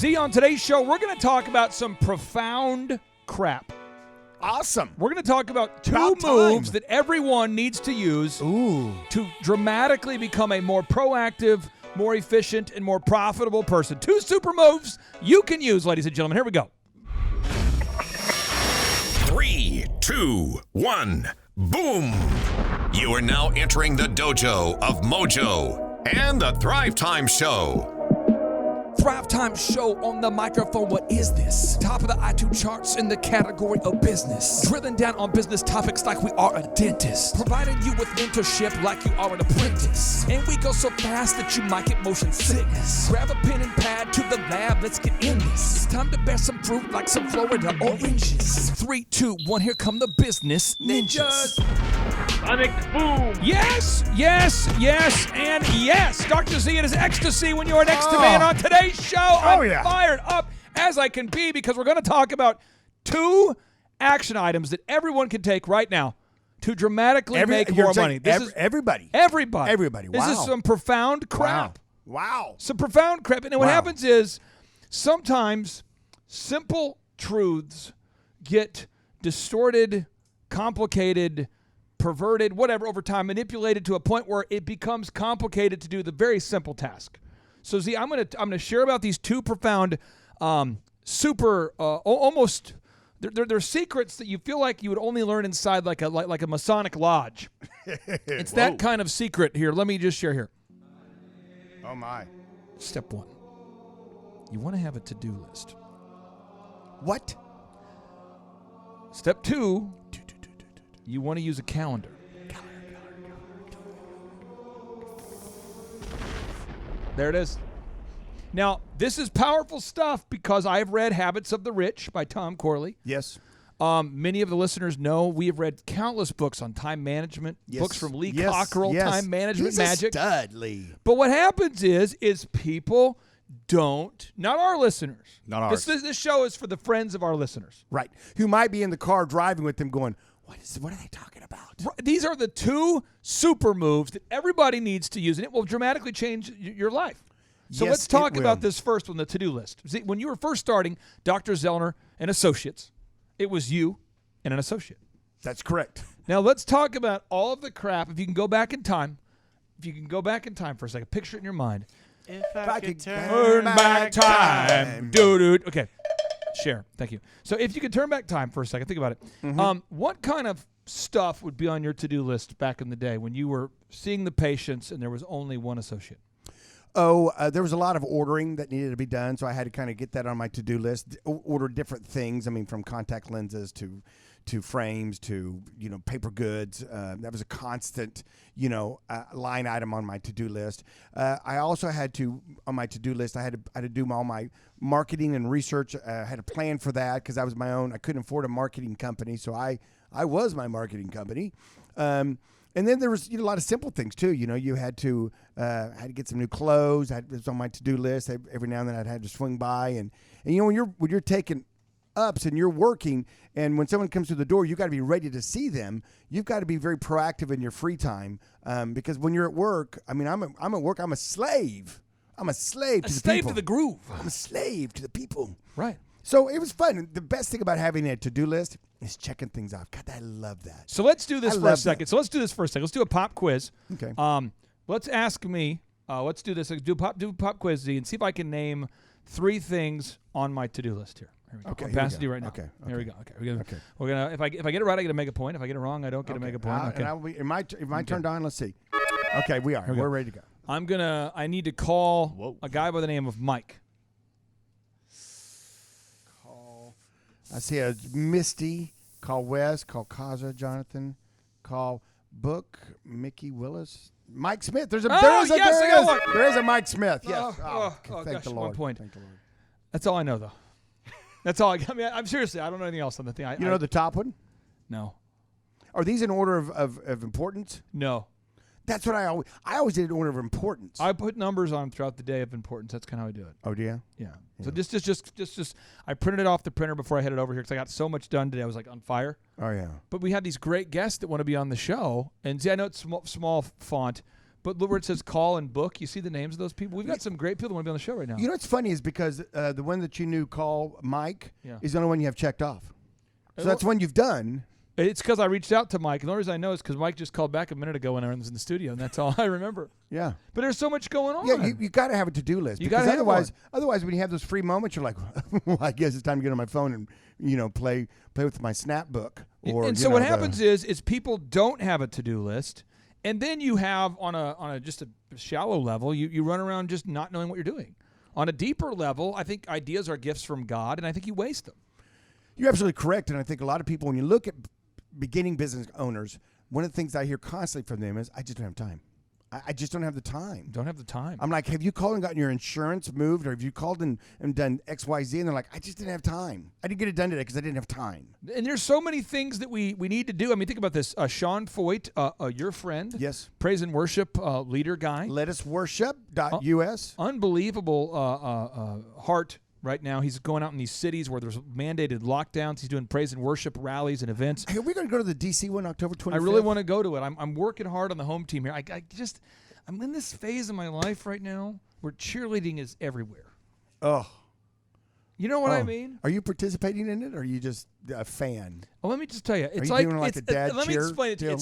Z, on today's show, we're going to talk about some profound crap. Awesome. We're going to talk about two About moves time. that everyone needs to use to dramatically become a more proactive, more efficient, and more profitable person. Two super moves you can use, ladies and gentlemen. Here we go. 3, 2, 1, boom! You are now entering the dojo of Mojo and the Thrive Time Show. Thrive Time Show on the microphone. What is this? Top of the iTunes charts in the category of business. Drilling down on business topics like we are a dentist. Providing you with mentorship like you are an apprentice. And we go so fast that you might get motion sickness. Grab a pen and pad to the lab. Let's get in this. It's time to bear some fruit like some Florida oranges. 3, 2, 1. Here come the business ninjas. Sonic boom! Yes, yes, yes, and yes. Dr. Z and his ecstasy when you are next to me. And on today's show, I'm fired up as I can be because we're going to talk about two action items that everyone can take right now to dramatically make more money. Everybody. Everybody. Wow. This is some profound crap. Wow. Some profound crap. And what happens is sometimes simple truths get distorted, complicated, perverted, whatever, over time, manipulated to a point where it becomes complicated to do the very simple task. So, Z, I'm gonna share about these two profound, super, almost, they're secrets that you feel like you would only learn inside like a Masonic lodge. It's that kind of secret here. Let me just share here. Oh my. Step 1. You want to have a to-do list. What? Step 2. You want to use a calendar. There it is. Now, this is powerful stuff because I've read Habits of the Rich by Tom Corley. Yes. Many of the listeners know we have read countless books on time management, books from Lee Cockerell, Time Management Magic. He's a stud, Lee. But what happens is people don't, not our listeners. Not ours. This show is for the friends of our listeners. Right. Who might be in the car driving with them going, what are they talking about? These are the two super moves that everybody needs to use, and it will dramatically change your life. So let's talk about this first one, the to-do list. See, when you were first starting Dr. Zoellner and Associates, it was you and an associate. That's correct. Now let's talk about all of the crap. If you can go back in time, for a second, picture it in your mind. If I could Turn back time. Dude. Okay. Share. Thank you. So if you could turn back time for a second, think about it. Mm-hmm. What kind of stuff would be on your to-do list back in the day when you were seeing the patients and there was only one associate? There was a lot of ordering that needed to be done, so I had to kind of get that on my to-do list. Order different things. I mean, from contact lenses to frames to paper goods. That was a constant line item on my to-do list. I also had to on my to-do list. I had to do all my marketing and research. I had a plan for that because I was my own. I couldn't afford a marketing company, so I was my marketing company. And then there was a lot of simple things too. You had to get some new clothes. It was on my to-do list. Every now and then I'd have to swing by, and when you're taking ups and you're working, and when someone comes through the door, you got to be ready to see them. You've got to be very proactive in your free time because when you're at work, I mean, I'm at work. I'm a slave. I'm a slave to the people. A slave to the groove. I'm a slave to the people. Right. So it was fun. The best thing about having a to-do list is checking things off. God, I love that. So let's do this for a second. Let's do a pop quiz. Okay. Let's ask me. Let's do this. Do a pop quiz, Z, and see if I can name 3 things on my to-do list here. Here we go. Okay. I'm passing you right now. Okay. Here we go. Okay. We're gonna. If I get it right, I get to make a point. If I get it wrong, I don't get to make a point. Okay. And I will be. Am I turned on? Let's see. Okay, we are. We're ready to go. I need to call a guy by the name of Mike. I see a Misty. Call Wes. Call Kaza. Jonathan. Call Book. Mickey Willis. Mike Smith. There is a Mike Smith. Yes. Thank the Lord. 1 point. Thank the Lord. That's all I know, though. That's all I mean, I'm seriously. I don't know anything else on the thing. You know the top one? No. Are these in order of importance? No. That's what I always did in order of importance. I put numbers on them throughout the day of importance. That's kind of how I do it. Oh, do you? Yeah. So just I printed it off the printer before I headed over here because I got so much done today. I was like on fire. Oh yeah. But we have these great guests that want to be on the show, and see, I know it's small font, But look where it says call and book. You see the names of those people? We've got some great people that want to be on the show right now. You know what's funny is because the one that you knew, call Mike, Yeah. is the only one you have checked off. So that's one you've done. It's because I reached out to Mike. And the only reason I know is because Mike just called back a minute ago when I was in the studio, and that's all I remember. Yeah. But there's so much going on. Yeah, you got to have a to-do list. You because gotta have otherwise, when you have those free moments, you're like, well, I guess it's time to get on my phone and play with my snap book. Or, and so what happens is people don't have a to-do list, and then you have on a just a shallow level, you run around just not knowing what you're doing. On a deeper level, I think ideas are gifts from God, and I think you waste them. You're absolutely correct, and I think a lot of people, when you look at beginning business owners, one of the things I hear constantly from them is, I just don't have time. I just don't have the time. Don't have the time. I'm like, have you called and gotten your insurance moved, or have you called and done X, Y, Z? And they're like, I just didn't have time. I didn't get it done today because I didn't have time. And there's so many things that we need to do. I mean, think about this. Sean Foyt, your friend. Yes. Praise and worship leader guy. Letusworship.us. Unbelievable heart right now. He's going out in these cities where there's mandated lockdowns. He's doing praise and worship rallies and events. Hey, are we going to go to the D.C. one October 25th? I really want to go to it. I'm working hard on the home team here. I'm in this phase of my life right now where cheerleading is everywhere. Oh. You know what I mean? Are you participating in it, or are you just a fan? Well, let me just tell you. It's you like doing like a dad let me cheer explain it. deal?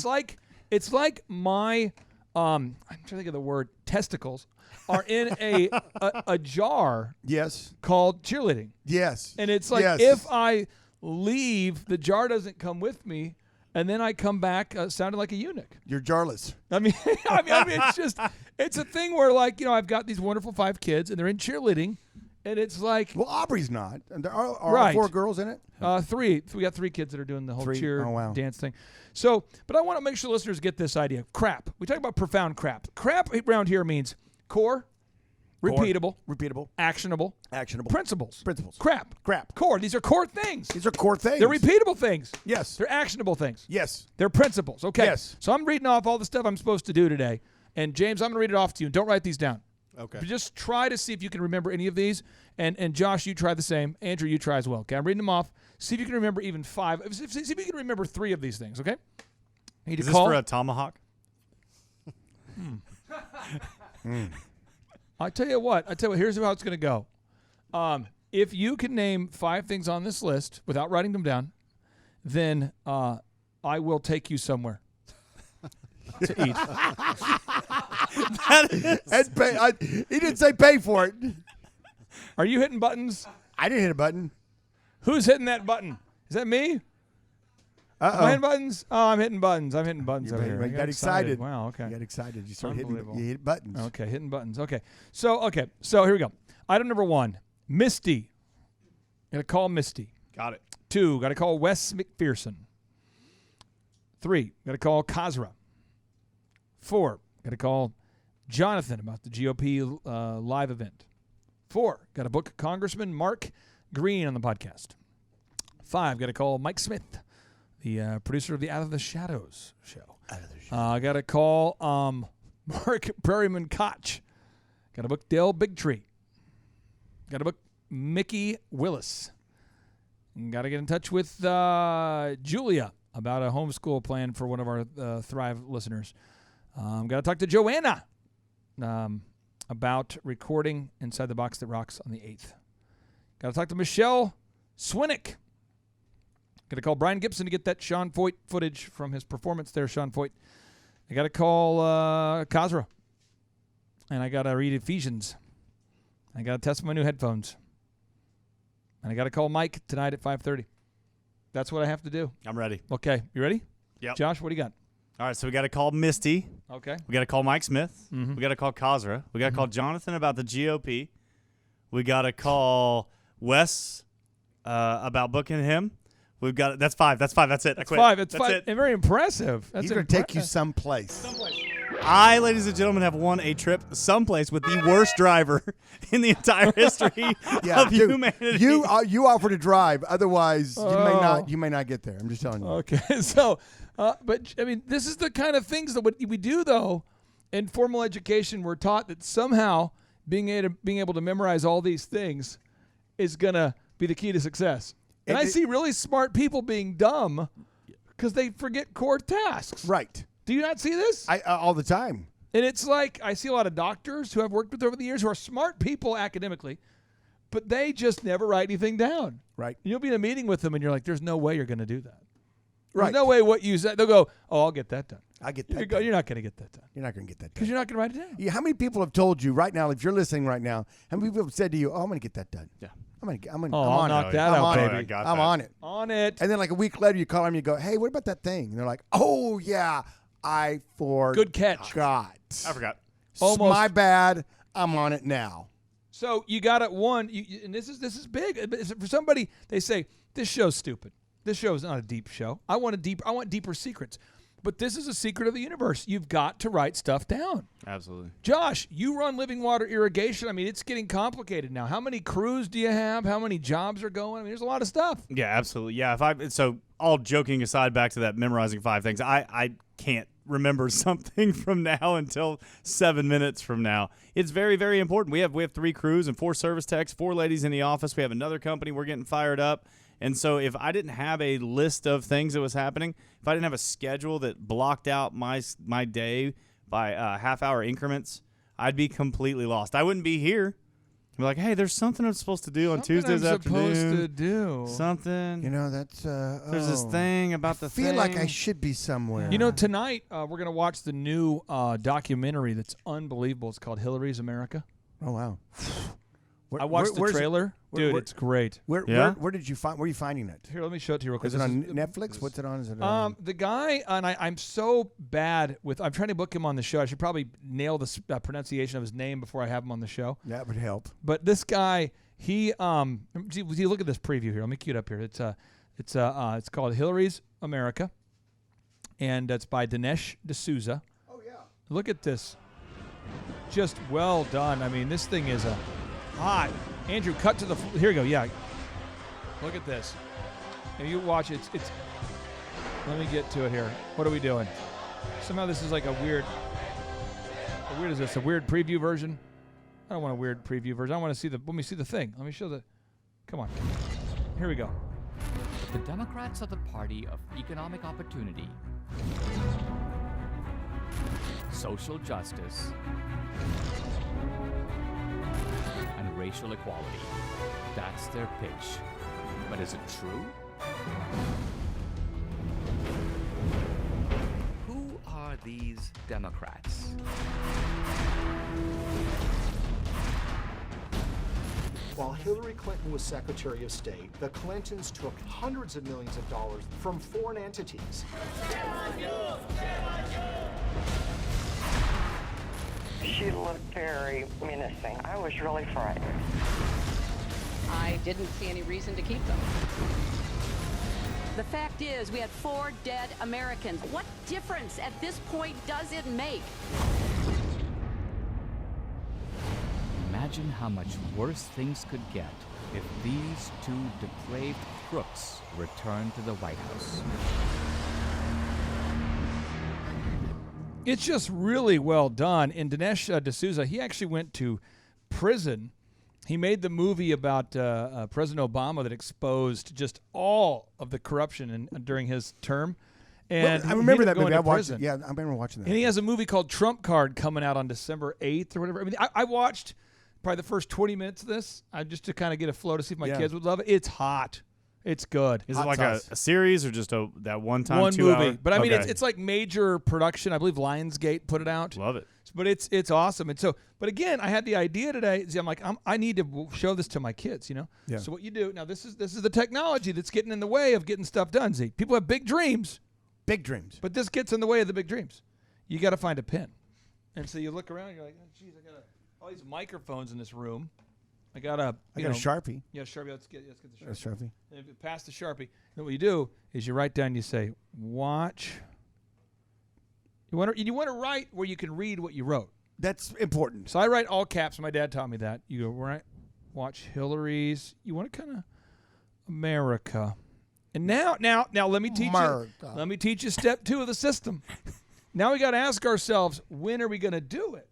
It's like my I'm trying to think of the word, testicles are in a jar. Yes. Called cheerleading. Yes. And it's like if I leave, the jar doesn't come with me, and then I come back sounding like a eunuch. You're jarless. I mean, it's a thing where, like, I've got these wonderful 5 kids, and they're in cheerleading, and it's like, well, Aubrey's not. And there are right. 4 girls in it. 3. We got 3 kids that are doing the whole cheer dance thing. So, but I want to make sure listeners get this idea. Crap. We talk about profound crap. Crap around here means core. Repeatable. Actionable. Principles. Crap. Core. These are core things. These are core things. They're repeatable things. Yes. They're actionable things. Yes. They're principles. Okay. Yes. So I'm reading off all the stuff I'm supposed to do today. And James, I'm going to read it off to you. Don't write these down. Okay. But just try to see if you can remember any of these. And Josh, you try the same. Andrew, you try as well. Okay. I'm reading them off. See if you can remember even 5. See if you can remember 3 of these things. Okay. Is this for a tomahawk? I tell you what. Here's how it's going to go. If you can name 5 things on this list without writing them down, then I will take you somewhere to eat. And pay, he didn't say pay for it. Are you hitting buttons? I didn't hit a button. Who's hitting that button? Is that me? Am I hitting buttons? Oh, I'm hitting buttons. over here. You got excited. Wow, okay. You got excited. You started hitting buttons. Okay, hitting buttons. Okay. So here we go. Item number 1, Misty. Got to call Misty. Got it. 2, got to call Wes McPherson. 3, got to call Kazra. 4, got to call Jonathan about the GOP live event. 4, got to book Congressman Mark Green on the podcast. 5, got to call Mike Smith, the producer of the Out of the Shadows show. I got to call Mark Perryman Koch. Got to book Dale Bigtree. Got to book Mickey Willis. Got to get in touch with Julia about a homeschool plan for one of our Thrive listeners. Got to talk to Joanna about recording Inside the Box That Rocks on the 8th. Got to talk to Michelle Swinnick. Got to call Brian Gibson to get that Sean Foyt footage from his performance there, Sean Foyt. I got to call Kazra. And I got to read Ephesians. I got to test my new headphones. And I got to call Mike tonight at 5:30. That's what I have to do. I'm ready. Okay. You ready? Yep. Josh, what do you got? All right, so we got to call Misty. Okay. We got to call Mike Smith. Mm-hmm. We got to call Kazra. We got to call Jonathan about the GOP. We got to call Wes about booking him. We've got that's 5. That's it. That's 5. It's 5. And very impressive. That's He's going to take you someplace. I, ladies and gentlemen, have won a trip someplace with the worst driver in the entire history of humanity. You offer to drive, otherwise you may not get there. I'm just telling you. Okay, so, but I mean, this is the kind of things that we do though. In formal education, we're taught that somehow being able to memorize all these things is gonna be the key to success. And I see really smart people being dumb because they forget core tasks. Right. Do you not see this? All the time. And it's like I see a lot of doctors who I've worked with over the years who are smart people academically, but they just never write anything down. Right. You'll be in a meeting with them, and you're like, there's no way you're going to do that. Right. There's no way what you said. They'll go, oh, I'll get that done. I get You that. go, you're not going to get that done. You're not going to get that done. Because you're not going to write it down. Yeah, how many people have told you right now, if you're listening right now, how many people have said to you, oh, I'm going to get that done? Yeah. I'm I'll on knock it. that I'm out, on baby. it. I got I'm that. on it. On it. And then like a week later, you call them and you go, hey, what about that thing? And they're like, oh, yeah, I forgot. Good catch. I forgot. Almost. My bad. I'm on it now. So you got it. And this is big. For somebody, they say, this show's stupid. This show is not a deep show. I want deeper secrets. But this is a secret of the universe. You've got to write stuff down. Absolutely. Josh, you run living water irrigation. I mean, it's getting complicated now. How many crews do you have? How many jobs are going? I mean, there's a lot of stuff. Yeah, absolutely. Yeah, so all joking aside, back to that memorizing 5 things. I can't remember something from now until 7 minutes from now. It's very, very important. We have 3 crews and 4 service techs, 4 ladies in the office. We have another company. We're getting fired up. And so if I didn't have a list of things that was happening, if I didn't have a schedule that blocked out my day by half-hour increments, I'd be completely lost. I wouldn't be here. I'd be like, hey, there's something I'm supposed to do on Tuesdays afternoon. Supposed to do Something. You know, that's There's this thing about the feel thing. like I should be somewhere. You know, tonight we're going to watch the new documentary that's unbelievable. It's called Hillary's America. Oh, wow. I watched the trailer. Dude, it's great. Where did you find? Where are you finding it? Here, let me show it to you real quick. Is it on Netflix? What's it on? Is it on? The guy, and I'm so bad with, I'm trying to book him on the show. I should probably nail the pronunciation of his name before I have him on the show. That would help. But this guy, you look at this preview here. Let me cue it up here. It's called Hillary's America, and it's by Dinesh D'Souza. Oh, yeah. Look at this. Just well done. I mean, this thing is hot. Andrew, cut to the here you go. Yeah. Look at this. And you watch it. It's let me get to it here. What are we doing? Somehow this is like a weird is this? A weird preview version? I don't want a weird preview version. I want to see let me see the thing. Let me show come on. Here we go. The Democrats are the party of economic opportunity, social justice, and racial equality. That's their pitch. But is it true? Who are these Democrats? While Hillary Clinton was Secretary of State, the Clintons took hundreds of millions of dollars from foreign entities. She looked very menacing. I was really frightened. I didn't see any reason to keep them. The fact is, we had 4 dead Americans. What difference at this point does it make? Imagine how much worse things could get if these 2 depraved crooks returned to the White House. It's just really well done. And Dinesh D'Souza, he actually went to prison. He made the movie about President Obama that exposed just all of the corruption during his term. And I remember that movie. movie. I watched it. Yeah, I remember watching that. And he has a movie called Trump Card coming out on December 8th or whatever. I mean, I watched probably the first 20 minutes of this just to kind of get a flow to see if my kids would love it. It's hot. It's good. Is it like a series or just that one time one 2 movie? hour? But I mean, Okay. it's like major production. I believe Lionsgate put it out. Love it. But it's awesome. And so, but again, I had the idea today. I'm like, I need to show this to my kids. Yeah. So what you do now? This is the technology that's getting in the way of getting stuff done. Z. People have big dreams. Big dreams. But this gets in the way of the big dreams. You got to find a pen. And so you look around. You're like, oh, geez, I got all these microphones in this room. I got a Sharpie. Yeah, Sharpie. Let's get the Sharpie. Sharpie. And if you pass the Sharpie, then what you do is you write down. You say, watch. You want to write where you can read what you wrote. That's important. So I write all caps. My dad taught me that. You go right. Watch Hillary's. You want to kind of America. And now let me teach you. Let me teach you step 2 of the system. Now we got to ask ourselves, when are we going to do it?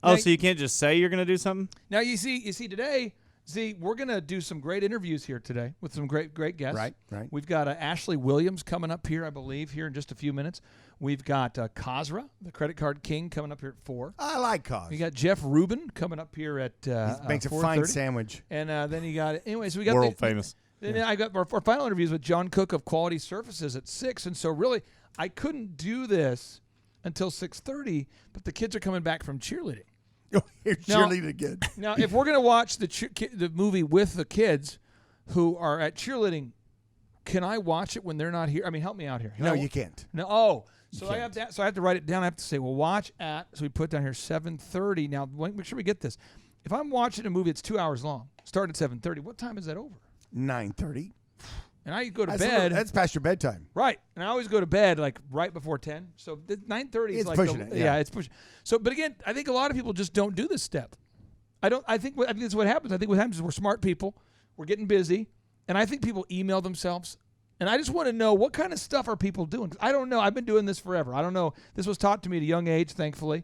Oh, Now, so you can't just say you're going to do something? Now you see today Z, we're going to do some great interviews here today with some great guests. Right. We've got Ashley Williams coming up here, I believe, here in just a few minutes. We've got Kazra, the credit card king, coming up here at 4. I like Kaz. We got Jeff Rubin coming up here at He makes a 4:30. fine sandwich. And then you got, anyways, we got World famous. Then I got our final interviews with John Cook of Quality Surfaces at 6. And so really, I couldn't do this until 6:30, but the kids are coming back from cheerleading. You're cheerleading again. Now, if we're going to watch the movie with the kids who are at cheerleading, can I watch it when they're not here? I mean, help me out here. No, you can't. No. Oh, so You I have that. So I have to write it down. I have to say, well, watch at. So we put down here 7:30. Now, make sure we get this. If I'm watching a movie that's 2 hours long, start at 7:30. What time is that over? 9:30. And I go to bed. That's past your bedtime. Right. And I always go to bed like right before 10. So 9:30 is It's like pushing it, yeah. it's pushing. So, but again, I think a lot of people just don't do this step. I think that's what happens. I think what happens is we're smart people. We're getting busy, and I think people email themselves. And I just want to know, what kind of stuff are people doing? 'Cause I don't know. I've been doing this forever. I don't know. This was taught to me at a young age, thankfully.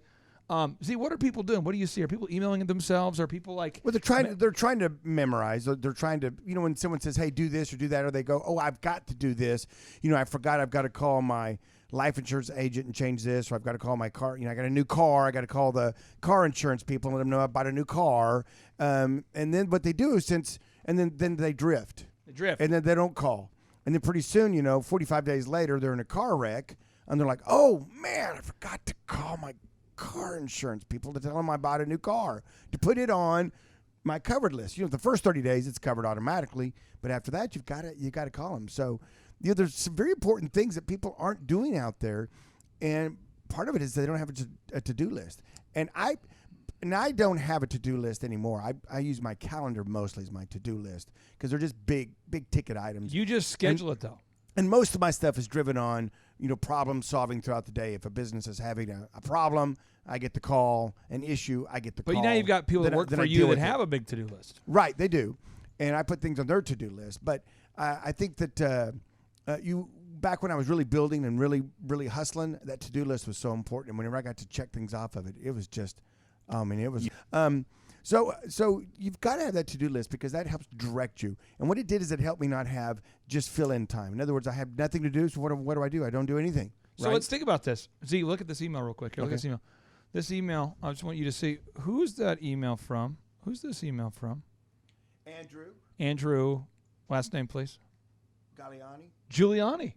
Z, what are people doing? What do you see? Are people emailing themselves? Are people like? Well, they're trying to memorize. They're trying to, when someone says, "Hey, do this or do that," or they go, "Oh, I've got to do this." I forgot. I've got to call my life insurance agent and change this, or I've got to call my car. I got a new car. I got to call the car insurance people and let them know I bought a new car. And then what they do is then they drift. They drift. And then they don't call. And then pretty soon, 45 days later, they're in a car wreck, and they're like, "Oh man, I forgot to call my car insurance people to tell them I bought a new car, to put it on my covered list." The first 30 days it's covered automatically, but after that you got to call them. So there's some very important things that people aren't doing out there, and part of it is they don't have a to-do list. And I don't have a to-do list anymore. I use my calendar mostly as my to-do list because they're just big ticket items. You just schedule it though. And most of my stuff is driven on, problem solving throughout the day. If a business is having a problem, I get the call. An issue, I get the call. But now you've got people that work for you that have a big to-do list. Right, they do. And I put things on their to-do list. But I think that back when I was really building and really, really hustling, that to-do list was so important. And whenever I got to check things off of it, it was just, it was. So you've got to have that to-do list because that helps direct you. And what it did is it helped me not have just fill-in time. In other words, I have nothing to do, so what do? I don't do anything. So right? let's think about this. Z, look at this email real quick. Here, look Okay. at this email. This email, I just want you to see, who's that email from? Who's this email from? Andrew, last name, please. Giuliani.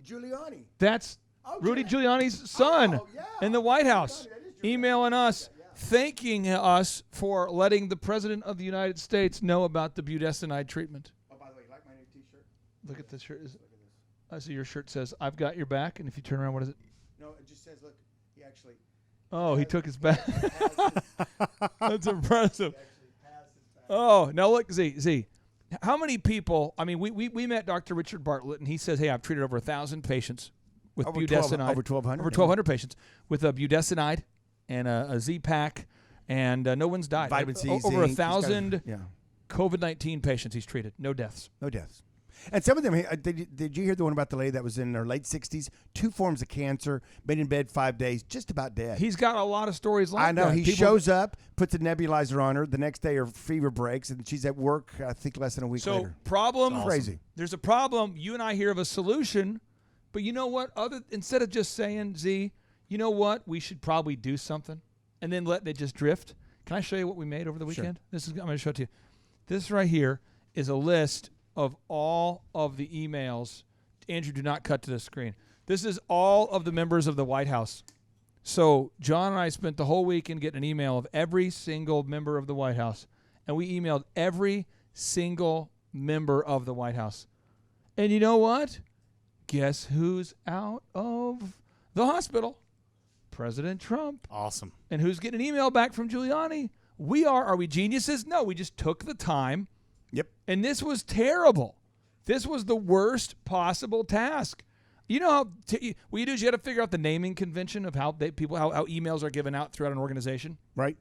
That's Rudy Giuliani's son in the White House, emailing us, thanking us for letting the President of the United States know about the budesonide treatment. Oh, by the way, you like my new T-shirt? Look at this shirt. I see your shirt says, "I've got your back," and if you turn around, what is it? No, it just says, look, he actually... Oh, he took his back. That's impressive. Oh, now look, Z. How many people, we met Dr. Richard Bartlett, and he says, hey, I've treated over 1,000 patients with budesonide. Over 1,200. Over 1,200 patients with a budesonide and a Z-Pack, and no one's died. Vitamin C, over zinc, 1,000 COVID-19 patients he's treated. No deaths. No deaths. And some of them, did you hear the one about the lady that was in her late 60s, 2 forms of cancer, been in bed 5 days, just about dead? He's got a lot of stories like that. I know. He shows up, puts a nebulizer on her. The next day her fever breaks, and she's at work, I think, less than a week later. So problem, crazy. There's a problem. You and I hear of a solution, but you know what? Instead of just saying, Z, you know what? We should probably do something, and then let it just drift. Can I show you what we made over the weekend? Sure. I'm going to show it to you. This right here is a list of all of the emails. Andrew, do not cut to the screen. This is all of the members of the White House. So John and I spent the whole weekend getting an email of every single member of the White House, and we emailed every single member of the White House. And you know what? Guess who's out of the hospital? President Trump. Awesome. And who's getting an email back from Giuliani? We are. Are we geniuses? No, we just took the time. Yep. And this was terrible. This was the worst possible task. You know how what you do is you got to figure out the naming convention of how how emails are given out throughout an organization. Right.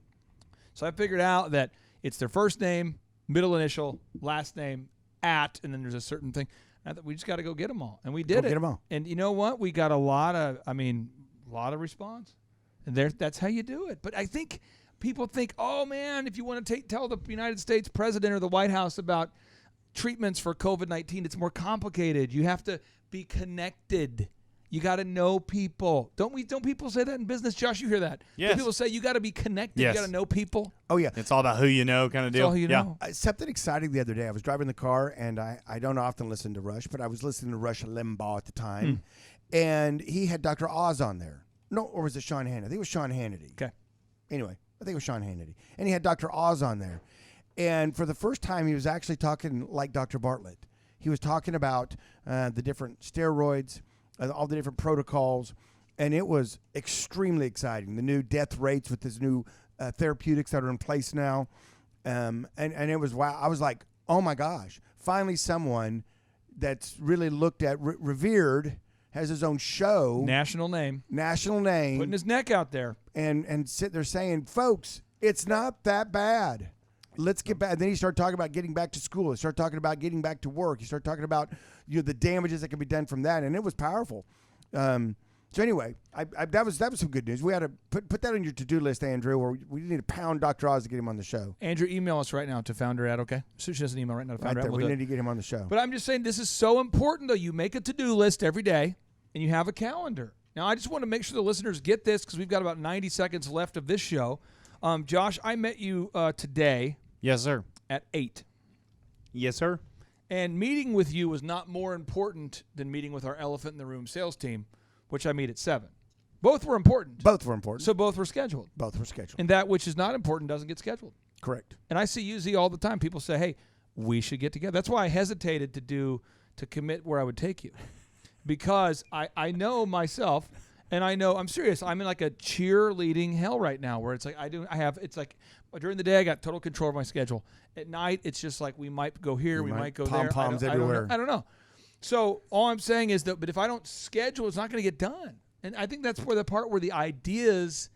So I figured out that it's their first name, middle initial, last name, @ and then there's a certain thing. I thought we just got to go get them all, and we did Get them all. And you know what? We got a lot of response, and that's how you do it. But I think people think, oh, man, if you want to tell the United States president or the White House about treatments for COVID-19, it's more complicated. You have to be connected. You got to know people. Don't people say that in business? Josh, you hear that? Yes. Do people say you got to be connected. Yes. You got to know people. Oh, yeah. It's all about who you know kind of deal. All you know. Something exciting the other day. I was driving the car, and I don't often listen to Rush, but I was listening to Rush Limbaugh at the time, and he had Dr. Oz on there. No, or was it Sean Hannity? I think it was Sean Hannity. Okay. Anyway, I think it was Sean Hannity. And he had Dr. Oz on there. And for the first time, he was actually talking like Dr. Bartlett. He was talking about the different steroids, all the different protocols, and it was extremely exciting. The new death rates with this new therapeutics that are in place now. And it was, wow. I was like, oh, my gosh. Finally, someone that's really looked at, revered, has his own show. National name. Putting his neck out there. And sit there saying, folks, it's not that bad. Let's get back. And then he started talking about getting back to school. He started talking about getting back to work. He started talking about the damages that can be done from that, and it was powerful. So anyway, that was some good news. We had to put that on your to-do list, Andrew, or we need to pound Dr. Oz to get him on the show. Andrew, email us right now to founder@, okay? So she has an email right now to founder@. We need to get him on the show. But I'm just saying this is so important, though. You make a to-do list every day, and you have a calendar. Now, I just want to make sure the listeners get this because we've got about 90 seconds left of this show. Josh, I met you today. Yes, sir. At 8. Yes, sir. And meeting with you was not more important than meeting with our elephant in the room sales team, which I meet at 7. Both were important. So both were scheduled. And that which is not important doesn't get scheduled. Correct. And I see UZ all the time. People say, hey, we should get together. That's why I hesitated to commit where I would take you. Because I know myself, and I know, I'm serious, I'm in like a cheerleading hell right now where it's like it's like during the day I got total control of my schedule. At night, it's just like we might go here, we might go there. Pom-poms everywhere. I don't know. So all I'm saying is that, but if I don't schedule, it's not going to get done. And I think that's where the part where the ideas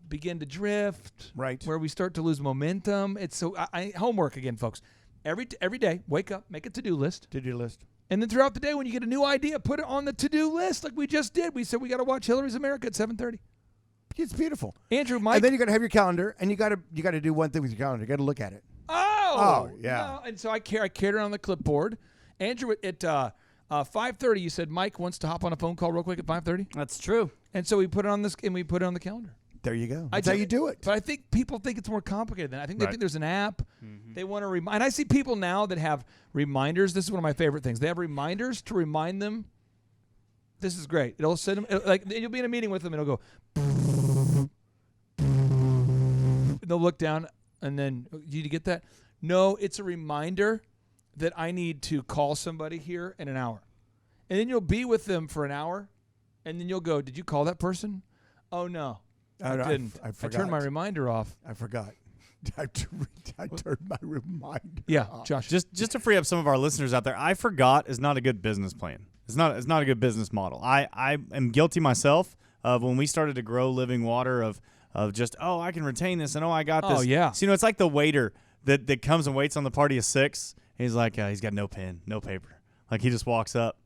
begin to drift, right? Where we start to lose momentum. It's so homework again, folks. Every day, wake up, make a to-do list. And then throughout the day, when you get a new idea, put it on the to-do list like we just did. We said we got to watch Hillary's America at 7:30. It's beautiful. Andrew, Mike. And then you got to have your calendar, and you got to do one thing with your calendar. You got to look at it. Oh, yeah. No. And so I carried it on the clipboard. Andrew, at 5:30, you said Mike wants to hop on a phone call real quick at 5:30. That's true. And so we put it on on the calendar. There you go. That's how you do it. But I think people think it's more complicated than that. I think they think there's an app. Mm-hmm. They want to remind. And I see people now that have reminders. This is one of my favorite things. They have reminders to remind them. This is great. It'll send them, you'll be in a meeting with them, and it'll go. They'll look down, and then, did you get that? No, it's a reminder that I need to call somebody here in an hour. And then you'll be with them for an hour, and then you'll go, did you call that person? Oh, no. I didn't. I I turned my reminder off. I forgot. I turned my reminder off. Josh. Just to free up some of our listeners out there, I forgot is not a good business plan. It's not a good business model. I am guilty myself of when we started to grow Living Water of just, I can retain this and I got this. Oh, yeah. So, it's like the waiter that comes and waits on the party of 6. He's like, he's got no pen, no paper. Like he just walks up.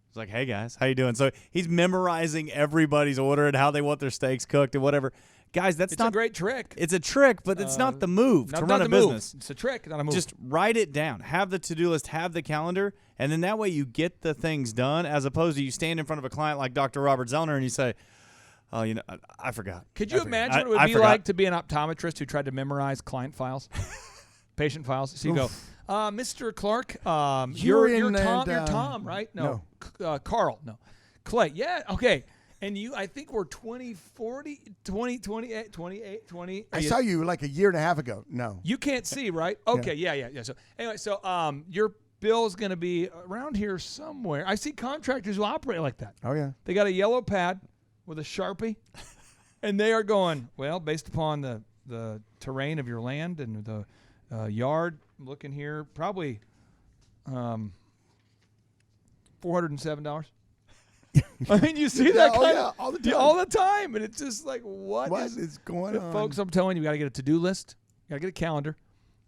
He's like, hey, guys, how you doing? So he's memorizing everybody's order and how they want their steaks cooked and whatever. Guys, it's not a great trick. It's a trick, but it's not the move to run a business. It's a trick, not a move. Just write it down. Have the to-do list, have the calendar, and then that way you get the things done as opposed to you stand in front of a client like Dr. Robert Zoellner and you say, I forgot. Could you imagine what it would be like to be an optometrist who tried to memorize client files, patient files? So you go, Mr. Clark, you're Tom, right? No. Carl, no. Clay, yeah, okay. And I think we're 20. I saw you like a year and a half ago. No. You can't see, right? Okay, yeah. So anyway, your bill's going to be around here somewhere. I see contractors who operate like that. Oh, yeah. They got a yellow pad with a Sharpie, and they are going, well, based upon the terrain of your land and the yard, I'm looking here, probably $407. I mean, you see that all the time. All the time. And it's just like, what is going on? Folks, I'm telling you, you got to get a to-do list. You got to get a calendar.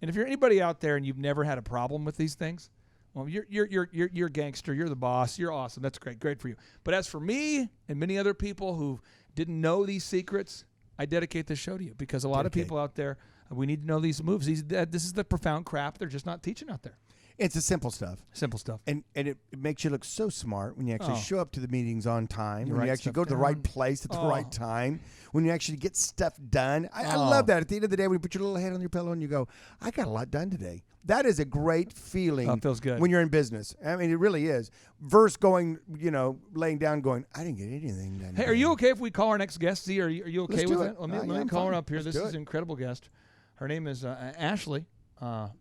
And if you're anybody out there and you've never had a problem with these things, well, you're a gangster. You're the boss. You're awesome. That's great. Great for you. But as for me and many other people who didn't know these secrets, I dedicate this show to you because a lot of people out there, we need to know these moves. This is the profound crap they're just not teaching out there. It's the simple stuff. Simple stuff. And it makes you look so smart when you actually show up to the meetings on time, when write you actually stuff go to the down. right place at the right time, when you actually get stuff done. I love that. At the end of the day, when you put your little head on your pillow and you go, I got a lot done today. That is a great feeling. It feels good. When you're in business. I mean, it really is. Versus going, laying down going, I didn't get anything done. Hey, are you okay if we call our next guest? Z, are you okay Let's with do that? it. Let me Yeah, I'm call her fine. up here. Let's This do is it. an incredible guest. Her name is Ashley.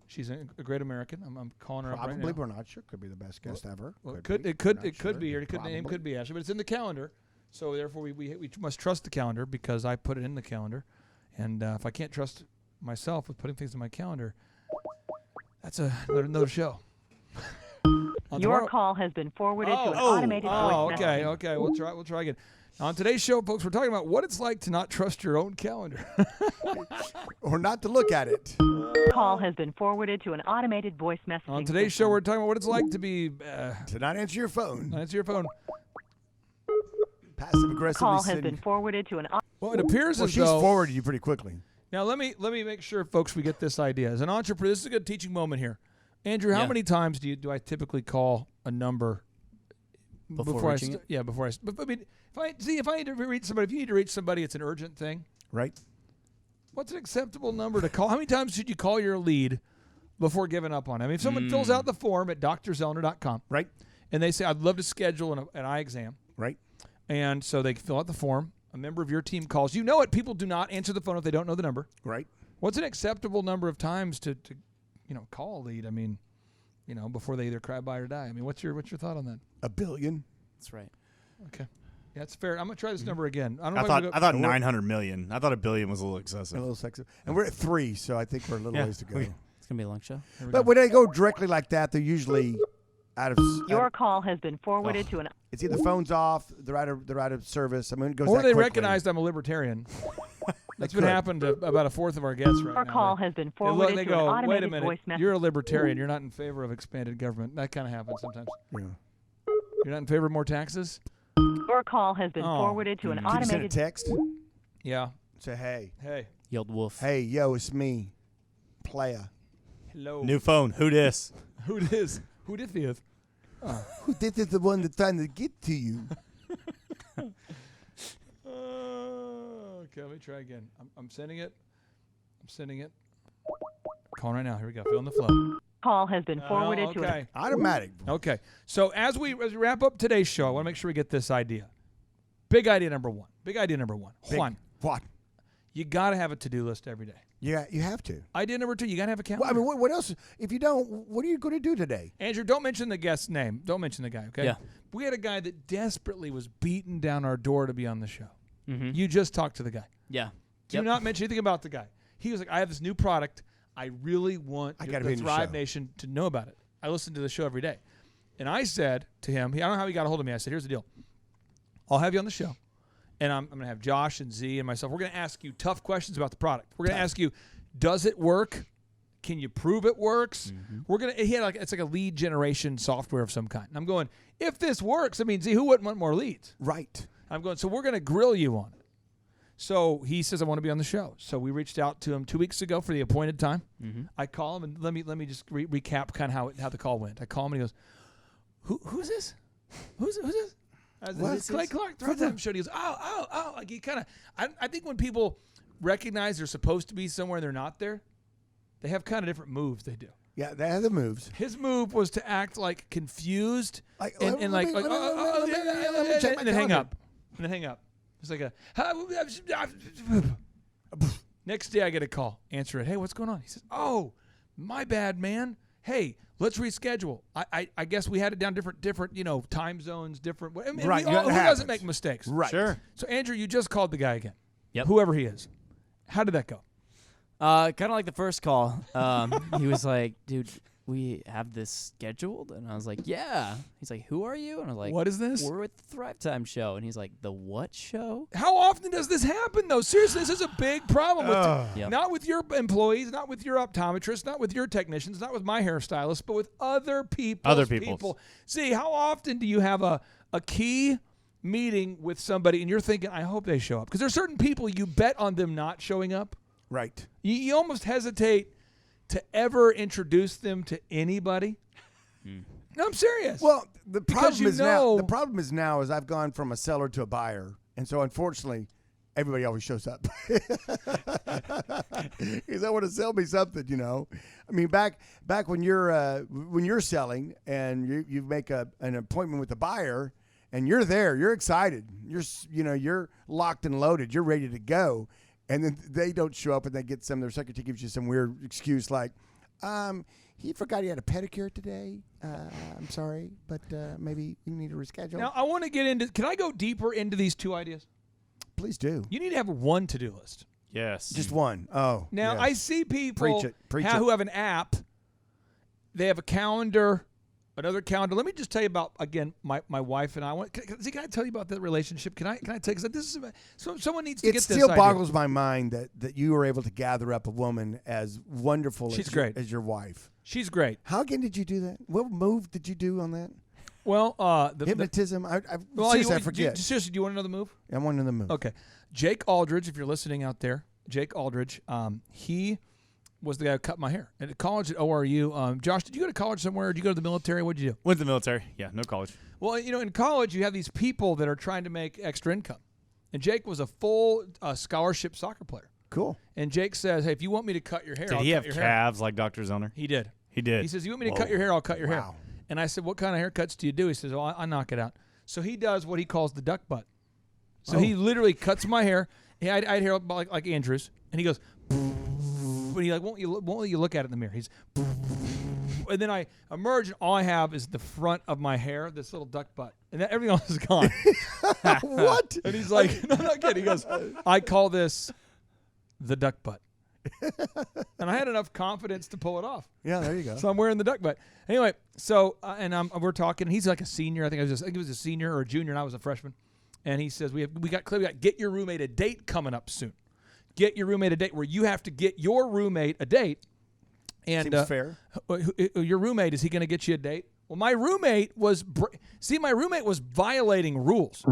She's a great American. I'm calling her up right now. Probably, we're not sure. Could be the best guest ever. Well, it We're could not be, sure. or the name Probably. could be Ashley, but it's in the calendar. So therefore, we must trust the calendar because I put it in the calendar. And if I can't trust myself with putting things in my calendar, that's another show. Your call has been forwarded to an automated voice message. Okay. We'll try again. Now, on today's show, folks, we're talking about what it's like to not trust your own calendar. Or not to look at it. Call has been forwarded to an automated voice messaging On today's show, we're talking about what it's like to be to not answer your phone. Not answer your phone. Passive aggressively. Call has been forwarded to an. Well, it appears Well, as she's though forwarded you pretty quickly. Now let me make sure, folks, we get this idea. As an entrepreneur, this is a good teaching moment here. Andrew, how many times do I typically call a number before reaching it? Yeah, before I. But, I mean, if I need to reach somebody, if you need to reach somebody, it's an urgent thing, right? What's an acceptable number to call? How many times should you call your lead before giving up on it? I mean, if someone fills out the form at drzoellner.com, right, and they say, "I'd love to schedule an eye exam," right, and so they fill out the form. A member of your team calls. You know it. People do not answer the phone if they don't know the number. Right. What's an acceptable number of times to call a lead? I mean, before they either cry, buy, or die. I mean, what's your thought on that? 1 billion. That's right. Okay. Yeah, that's fair. I'm gonna try this number again. I thought 900 million. I thought 1 billion was a little excessive. A little sexy. And we're at 3, so I think we're a little ways to go. It's gonna be a long show. But when they go directly like that, they're usually out of. Your call has been forwarded to an. It's either phone's off, they're out of service. I mean, it goes. Or that they quickly. recognized I'm a libertarian. That's what could. happened to about a fourth of our guests right Your now. call has been They forwarded look, they to go, an automated wait a minute, voice message. you're a libertarian. You're not in favor of expanded government. That kind of happens sometimes. Yeah. You're not in favor of more taxes? Your call has been forwarded to an Can you send a automated. text? Yeah. Say, hey. Hey. Yelled wolf. Hey, yo, it's me, playa. Hello. New phone. Who dis? Who dis? Who did this? Who this is the one that's trying to get to you? Okay, let me try again. I'm sending it. Calling right now. Here we go. Fill in the flow. Call has been forwarded to okay. an. Automatic. Okay. So as we wrap up today's show, I want to make sure we get this idea. Big idea number one. Juan. What? You got to have a to-do list every day. Yeah, you have to. Idea number 2, you got to have a calendar. Well, I mean, what else? If you don't, what are you going to do today? Andrew, don't mention the guest's name. Don't mention the guy, okay? Yeah. We had a guy that desperately was beating down our door to be on the show. Mm-hmm. You just talked to the guy. Yeah. Do not mention anything about the guy. He was like, I have this new product. I really want gotta be the in the Thrive show." Nation to know about it. I listen to the show every day. And I said to him, I don't know how he got a hold of me. I said, here's the deal. I'll have you on the show. And I'm going to have Josh and Z and myself. We're going to ask you tough questions about the product. We're going to ask you, does it work? Can you prove it works? Mm-hmm. We're going to, it's like a lead generation software of some kind. And I'm going, if this works, I mean, Z, who wouldn't want more leads? Right. I'm going, so we're going to grill you on it. So he says, I want to be on the show. So we reached out to him 2 weeks ago for the appointed time. Mm-hmm. I call him, and let me just recap kind of how the call went. I call him, and he goes, who's this? Who's this? It's Clay Clark, Thrive Time Show. He goes, oh. Like he kind of, I think when people recognize they're supposed to be somewhere and they're not there, they have kind of different moves they do. Yeah, they have the moves. His move was to act like confused and then hang up. And then hang up. It's like next day I get a call. Answer it. Hey, what's going on? He says, oh, my bad, man. Hey, let's reschedule. I guess we had it down different time zones, different. I mean, right. Who doesn't make mistakes? Right. Sure. So, Andrew, you just called the guy again. Yep. Whoever he is. How did that go? Kind of like the first call. He was like, dude, we have this scheduled? And I was like, yeah. He's like, who are you? And I was like, what is this? We're with the Thrive Time Show. And he's like, the what show? How often does this happen, though? Seriously, this is a big problem. Yep. Not with your employees, not with your optometrists, not with your technicians, not with my hairstylist, but with other people. Other people's. See, how often do you have a key meeting with somebody and you're thinking, I hope they show up. Because there's certain people you bet on them not showing up. Right. You almost hesitate to ever introduce them to anybody. No, I'm serious. Well, the problem know- is now is I've gone from a seller to a buyer, and so unfortunately, everybody always shows up because I want to sell me something. You know, I mean, back when you're selling and you make an appointment with the buyer and you're there, you're excited, you're locked and loaded, you're ready to go, and then they don't show up and they get their secretary gives you some weird excuse like, he forgot he had a pedicure today. I'm sorry, but maybe you need to reschedule. Now, I want to get into, can I go deeper into these two ideas? Please do. You need to have one to-do list. Yes. Just one. Oh. Now, yes. I see people Preach who have an app. They have a calendar, another calendar. Let me just tell you about, again, my wife and I. Can I tell you about that relationship? Can I tell you? Because this is someone needs to get this idea. It still boggles my mind that you were able to gather up a woman as wonderful as your wife. She's great. How again did you do that? What move did you do on that? Well, hypnotism. I forget. Seriously, do you want to know the move? I want to know the move. Okay. Jake Aldridge, if you're listening out there, Jake Aldridge, he was the guy who cut my hair. And at college at ORU, Josh, did you go to college somewhere? Did you go to the military? What did you do? Went to the military. Yeah, no college. Well, in college, you have these people that are trying to make extra income. And Jake was a full scholarship soccer player. Cool. And Jake says, hey, if you want me to cut your hair, Did I'll he cut have your calves hair. like Dr. Zoellner? He did. He did. He says, you want me to cut your hair, I'll cut your hair. And I said, what kind of haircuts do you do? He says, I knock it out. So he does what he calls the duck butt. So he literally cuts my hair. I had hair like Andrew's. And he goes, and he won't let you look at it in the mirror. He's, and then I emerge, and all I have is the front of my hair, this little duck butt. And everything else is gone. What? And he's like, no, I'm not kidding. He goes, I call this the duck butt. And I had enough confidence to pull it off. Yeah, there you go. So I'm wearing the duck butt. Anyway, so we're talking. And he's like a senior. I think he was a senior or a junior, and I was a freshman. And he says, we got get your roommate a date coming up soon. Get your roommate a date where you have to get your roommate a date. And seems fair. Your roommate, is he going to get you a date? Well, my roommate was violating rules.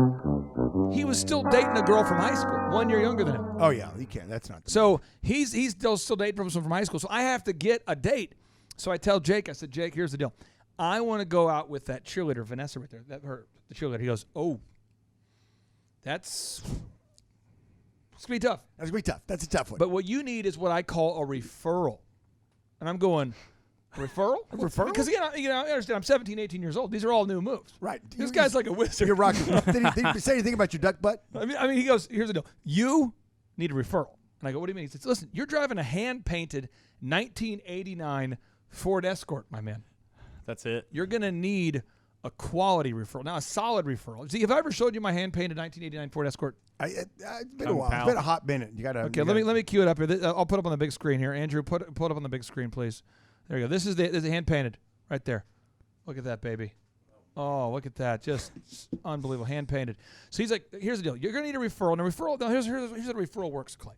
He was still dating a girl from high school, 1 year younger than him. Oh yeah, you can't. That's not. So he's still dating someone from high school. So I have to get a date. So I tell Jake, I said, Jake, here's the deal. I want to go out with that cheerleader, Vanessa, right there. The cheerleader. He goes, oh, it's gonna be tough. That's gonna be tough. That's a tough one. But what you need is what I call a referral. And I'm going, referral? A referral? Because again, I understand. I'm 17, 18 years old. These are all new moves. Right. This guy's like a wizard. You're rocking. Did he say anything about your duck butt? I mean, he goes, here's the deal. You need a referral. And I go, what do you mean? He says, listen, you're driving a hand-painted 1989 Ford Escort, my man. That's it. You're going to need a quality referral. Now, a solid referral. See, have I ever showed you my hand-painted 1989 Ford Escort? It's been a while. It's been a hot minute. You got to. Okay, let me cue it up here. I'll put it up on the big screen here. Andrew, put it up on the big screen, please. There you go. This is the hand-painted right there. Look at that, baby. Oh, look at that. Just unbelievable. Hand-painted. So he's like, here's the deal. You're going to need a referral. Now, here's how the referral works, Clay.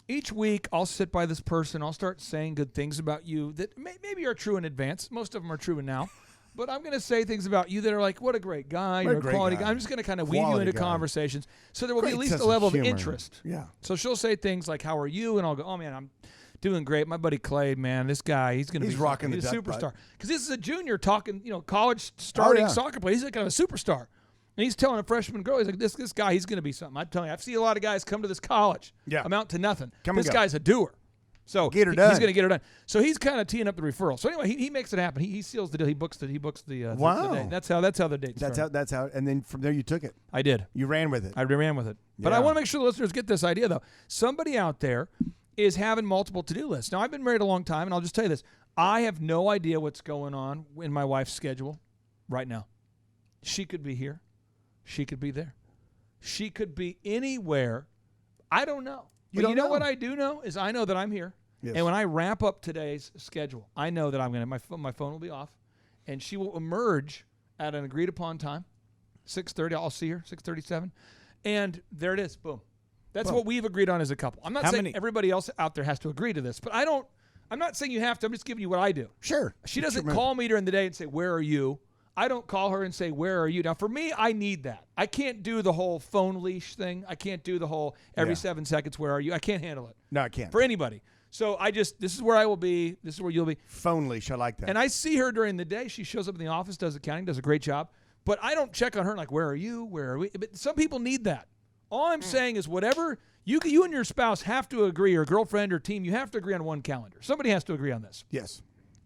Each week, I'll sit by this person. I'll start saying good things about you that maybe are true in advance. Most of them are true now. But I'm going to say things about you that are like, what a great guy. You're a quality guy. I'm just going to kind of weave you into conversations. So there will be at least a level of interest. Yeah. So she'll say things like, how are you? And I'll go, oh, man, I'm doing great. My buddy Clay, man, this guy, he's going to be rocking he's the a superstar. butt. Because this is a junior talking, college starting soccer player. He's like kind of a superstar. And he's telling a freshman girl, he's like, this guy, he's going to be something. I'm telling you, I've seen a lot of guys come to this college, amount to nothing. This guy's a doer. So get her done. He's going to get her done. So he's kind of teeing up the referral. So anyway, he makes it happen. He seals the deal. He books the wow. the date. That's how the date started. That's how. And then from there you took it. I did. You ran with it. I ran with it. But I want to make sure the listeners get this idea though. Somebody out there is having multiple to-do lists. Now I've been married a long time, and I'll just tell you this: I have no idea what's going on in my wife's schedule right now. She could be here. She could be there. She could be anywhere. I don't know. But you know what I do know is I know that I'm here. Yes. And when I wrap up today's schedule, I know that I'm going to my phone will be off, and she will emerge at an agreed upon time, 6:30. I'll see her 6:37, and there it is. Boom. That's what we've agreed on as a couple. I'm not saying everybody else out there has to agree to this, but I'm not saying you have to. I'm just giving you what I do. Sure. She doesn't call me during the day and say, "Where are you?" I don't call her and say, where are you? Now, for me, I need that. I can't do the whole phone leash thing. I can't do the whole every 7 seconds, where are you? I can't handle it. No, I can't. For anybody. So this is where I will be. This is where you'll be. Phone leash, I like that. And I see her during the day. She shows up in the office, does accounting, does a great job. But I don't check on her like, where are you? Where are we? But some people need that. All I'm saying is whatever, you and your spouse have to agree, or girlfriend or team, you have to agree on one calendar. Somebody has to agree on this. Yes.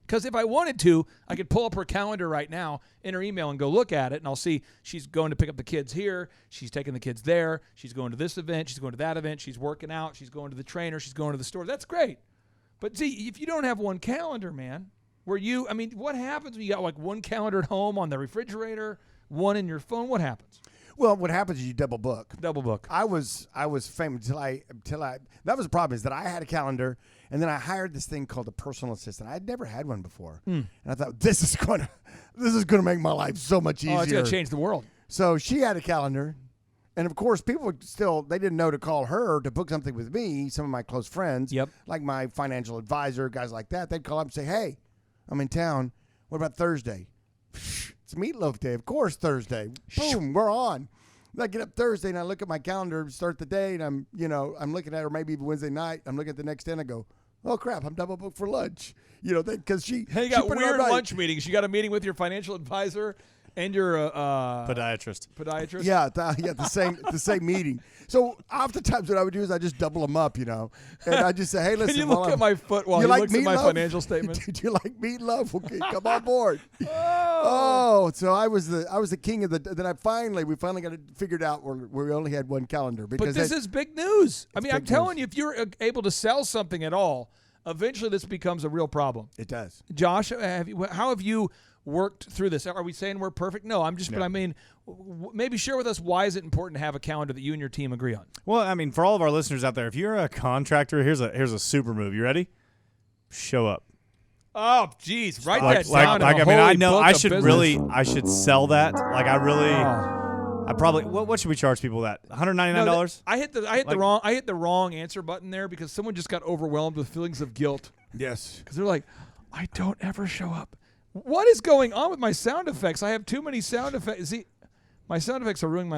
Because if I wanted to, I could pull up her calendar right now in her email and go look at it, and I'll see she's going to pick up the kids here, she's taking the kids there, she's going to this event, she's going to that event, she's working out, she's going to the trainer, she's going to the store. That's great. But see, if you don't have one calendar, man, what happens when you got like one calendar at home on the refrigerator, one in your phone? What happens? Well, what happens is you double book. Double book. I was famous until I that was the problem, is that I had a calendar, and then I hired this thing called a personal assistant. I'd never had one before. And I thought, this is gonna make my life so much easier. Oh, it's gonna change the world. So she had a calendar, and of course people they didn't know to call her to book something with me, some of my close friends, like my financial advisor, guys like that. They'd call up and say, hey, I'm in town. What about Thursday? It's Meatloaf Day. Of course, Thursday. Boom, we're on. I get up Thursday and I look at my calendar, start the day, and I'm looking at her, maybe even Wednesday night. I'm looking at the next day and I go, oh crap, I'm double booked for lunch. Because you got weird lunch meetings. You got a meeting with your financial advisor and your podiatrist. Yeah, the same meeting. So oftentimes what I would do is I just double them up, and I just say, hey, listen. Can you look at my foot while he looks at my financial statement? Do you like meatloaf? Okay, come on board. Oh, so I was the king of the. Then we finally got it figured out where we only had one calendar. But this is big news. I mean, I'm telling you, if you're able to sell something at all, eventually this becomes a real problem. It does. Josh, how have you worked through this? Are we saying we're perfect? No, but I mean, maybe share with us, why is it important to have a calendar that you and your team agree on? Well, I mean, for all of our listeners out there, if you're a contractor, here's a super move. You ready? Show up. Oh, geez, write that down. I should sell that. Like, I probably. What should we charge people that? $199. I hit the wrong answer button there because someone just got overwhelmed with feelings of guilt. Yes, because they're like, I don't ever show up. What is going on with my sound effects? I have too many sound effects. See, my sound effects are ruining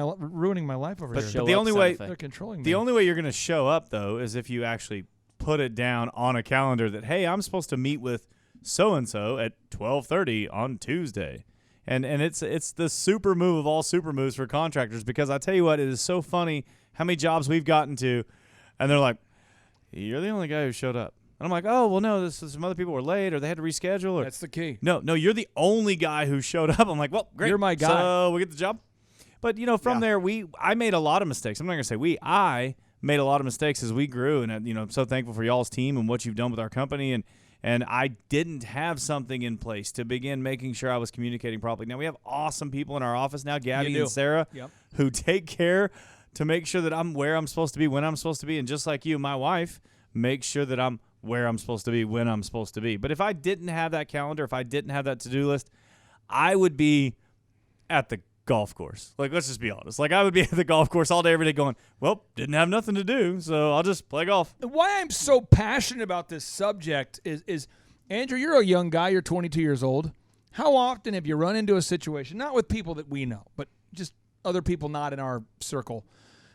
my life over here. But the only way they're controlling me. The only way you're going to show up though is if you actually put it down on a calendar that, hey, I'm supposed to meet with so and so at 12:30 on Tuesday, and it's the super move of all super moves for contractors, because I tell you what, it is so funny how many jobs we've gotten to, and they're like, you're the only guy who showed up. And I'm like, oh, well, no, some other people were late or they had to reschedule. Or, that's the key. No, you're the only guy who showed up. I'm like, well, great. You're my guy. So we get the job. But, from there, I made a lot of mistakes. I'm not going to say I made a lot of mistakes as we grew. And, I'm so thankful for y'all's team and what you've done with our company. And I didn't have something in place to begin making sure I was communicating properly. Now, we have awesome people in our office now, Gabby and Sarah, who take care to make sure that I'm where I'm supposed to be, when I'm supposed to be. And just like you, my wife makes sure that I'm where I'm supposed to be, when I'm supposed to be. But if I didn't have that calendar, if I didn't have that to-do list, I would be at the golf course. Like, let's just be honest. Like, I would be at the golf course all day, every day going, well, didn't have nothing to do, so I'll just play golf. Why I'm so passionate about this subject is Andrew, you're a young guy. You're 22 years old. How often have you run into a situation, not with people that we know, but just other people not in our circle,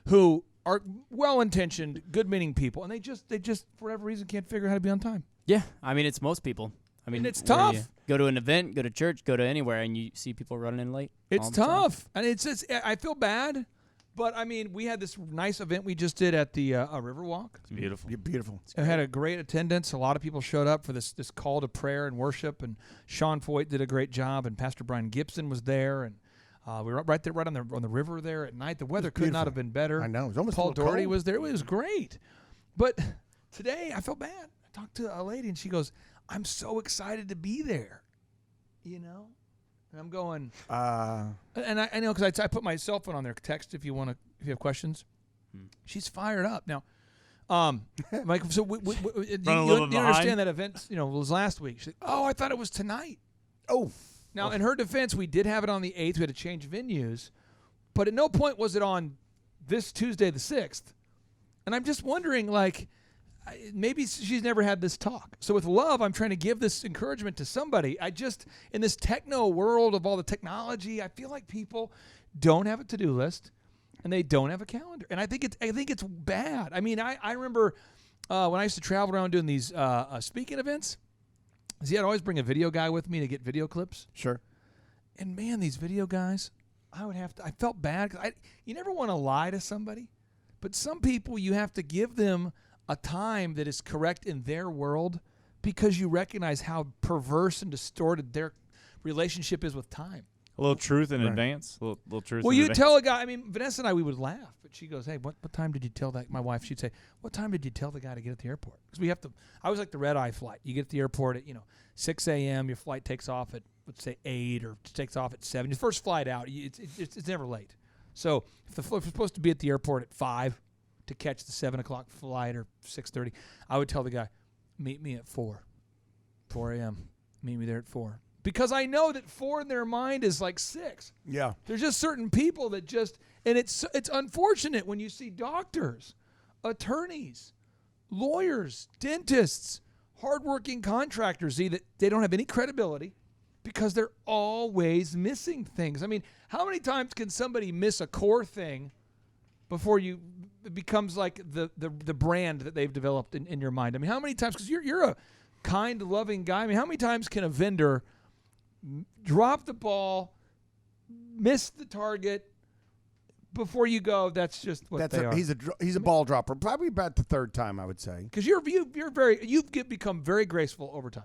who are well-intentioned, good-meaning people, and they just for whatever reason can't figure out how to be on time? Yeah, I mean, it's most people. I mean, and it's tough. Go to an event, go to church, go to anywhere, and you see people running in late. It's tough, and I feel bad, but I mean, we had this nice event we just did at the Riverwalk. It's beautiful. Beautiful. It had a great attendance. A lot of people showed up for this call to prayer and worship, and Sean Foyt did a great job, and Pastor Brian Gibson was there, and we were right there, right on the river there at night. The weather could not have been better. I know. It was almost Paul Doherty cold. was there. It was great. But today I felt bad. I talked to a lady and she goes, I'm so excited to be there. And I'm going, and I know because I put my cell phone on there. Text if you have questions. She's fired up now. Mike, so you understand that event? Was last week. She's like, oh, I thought it was tonight. Oh. Now, in her defense, we did have it on the 8th. We had to change venues. But at no point was it on this Tuesday, the 6th. And I'm just wondering, like, maybe she's never had this talk. So with love, I'm trying to give this encouragement to somebody. In this techno world of all the technology, I feel like people don't have a to-do list and they don't have a calendar. And I think it's bad. I mean, I remember when I used to travel around doing these speaking events, I'd always bring a video guy with me to get video clips. Sure. And man, these video guys, I felt bad because you never want to lie to somebody, but some people you have to give them a time that is correct in their world because you recognize how perverse and distorted their relationship is with time. A little truth in advance. A little truth. Well, in you advance. tell a guy. I mean, Vanessa and I, we would laugh, but she goes, "Hey, what time did you tell that?" My wife, she'd say, "What time did you tell the guy to get at the airport?" Because we have to. I was like the red eye flight. You get at the airport at 6 a.m. Your flight takes off at let's say 8 or takes off at 7. Your first flight out, it's never late. So if we're supposed to be at the airport at 5 to catch the 7 o'clock flight or 6:30, I would tell the guy, "Meet me at 4 a.m. Meet me there at 4." Because I know that 4 in their mind is like 6. Yeah. There's just certain people that and it's unfortunate when you see doctors, attorneys, lawyers, dentists, hardworking contractors see that they don't have any credibility because they're always missing things. I mean, how many times can somebody miss a core thing before it becomes like the brand that they've developed in your mind? I mean, how many times, because you're a kind, loving guy. I mean, how many times can a vendor drop the ball, miss the target before you go? That's just what they are. He's a ball dropper. Probably about the third time, I would say. Because you've become very graceful over time.